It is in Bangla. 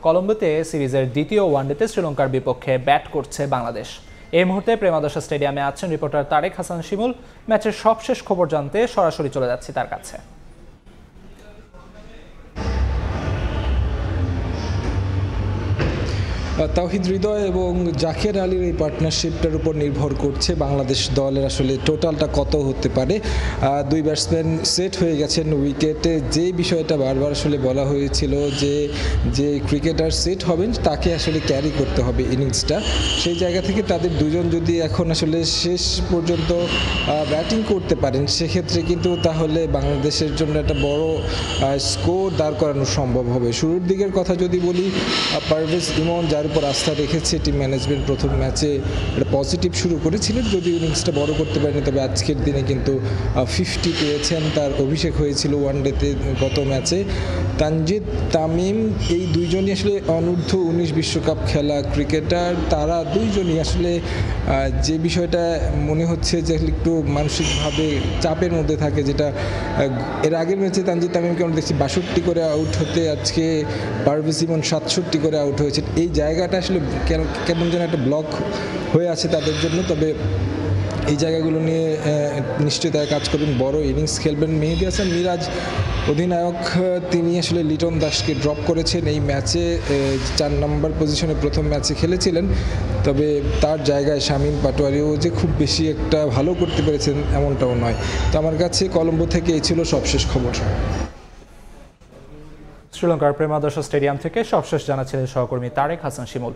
কলম্বোতে সিরিজের দ্বিতীয় ওয়ানডেতে শ্রীলঙ্কার বিপক্ষে ব্যাট করছে বাংলাদেশ। এই মুহূর্তে প্রেমাদর্শা স্টেডিয়ামে আছেন রিপোর্টার তারেক হাসান শিমুল। ম্যাচের সবশেষ খবর জানতে সরাসরি চলে যাচ্ছি তার কাছে। তাওহিদ হৃদয় এবং জাকের আলীর এই পার্টনারশিপটার উপর নির্ভর করছে বাংলাদেশ দলের আসলে টোটালটা কত হতে পারে। দুই ব্যাটসম্যান সেট হয়ে গেছেন উইকেটে। যে বিষয়টা বারবার আসলে বলা হয়েছিল যে ক্রিকেটার সেট হবেন তাকে আসলে ক্যারি করতে হবে ইনিংসটা, সেই জায়গা থেকে তাদের দুজন যদি এখন আসলে শেষ পর্যন্ত ব্যাটিং করতে পারেন সেক্ষেত্রে কিন্তু তাহলে বাংলাদেশের জন্য একটা বড় স্কোর দাঁড় করানো সম্ভব হবে। শুরুর দিকের কথা যদি বলি, পারভেজ ইমন যার উপর আস্থা রেখেছে টিম ম্যানেজমেন্ট প্রথম ম্যাচে একটা পজিটিভ শুরু করেছিলেন, যদি ইনিংসটা বড় করতে পারেনি, তবে আজকের দিনে কিন্তু 50 পেয়েছেন। তার অভিষেক হয়েছিল ওয়ানডেতে গত ম্যাচে। তানজিদ তামিম এই দুইজনই আসলে অনূর্ধ্ব 19 বিশ্বকাপ খেলা ক্রিকেটার। তারা দুইজনই আসলে যে বিষয়টা মনে হচ্ছে যে একটু মানসিকভাবে চাপের মধ্যে থাকে, যেটা এর আগের ম্যাচে তানজিদ তামিমকে আমরা দেখছি 62 করে আউট হতে, আজকে পারভেজ ইমন 67 করে আউট হয়েছে। এই জায়গাটা আসলে কেমন যেন একটা ব্লক হয়ে আছে তাদের জন্য। তবে এই জায়গাগুলো নিয়ে নিশ্চয়ই তারা কাজ করবেন, বড় ইনিংস খেলবেন। মেহেদী হাসান মিরাজ অধিনায়ক, তিনি আসলে লিটন দাসকে ড্রপ করেছেন এই ম্যাচে। 4 নম্বর পজিশনে প্রথম ম্যাচে খেলেছিলেন, তবে তার জায়গায় শামীম পাটোয়ারিও যে খুব বেশি একটা ভালো করতে পেরেছেন এমনটাও নয়। তো আমার কাছে কলম্বো থেকে এই ছিল সবশেষ খবর। শ্রীলঙ্কার প্রেমাদর্শা স্টেডিয়াম থেকে সবশেষ জানাচ্ছিলেন সহকর্মী তারেক হাসান শিমুল।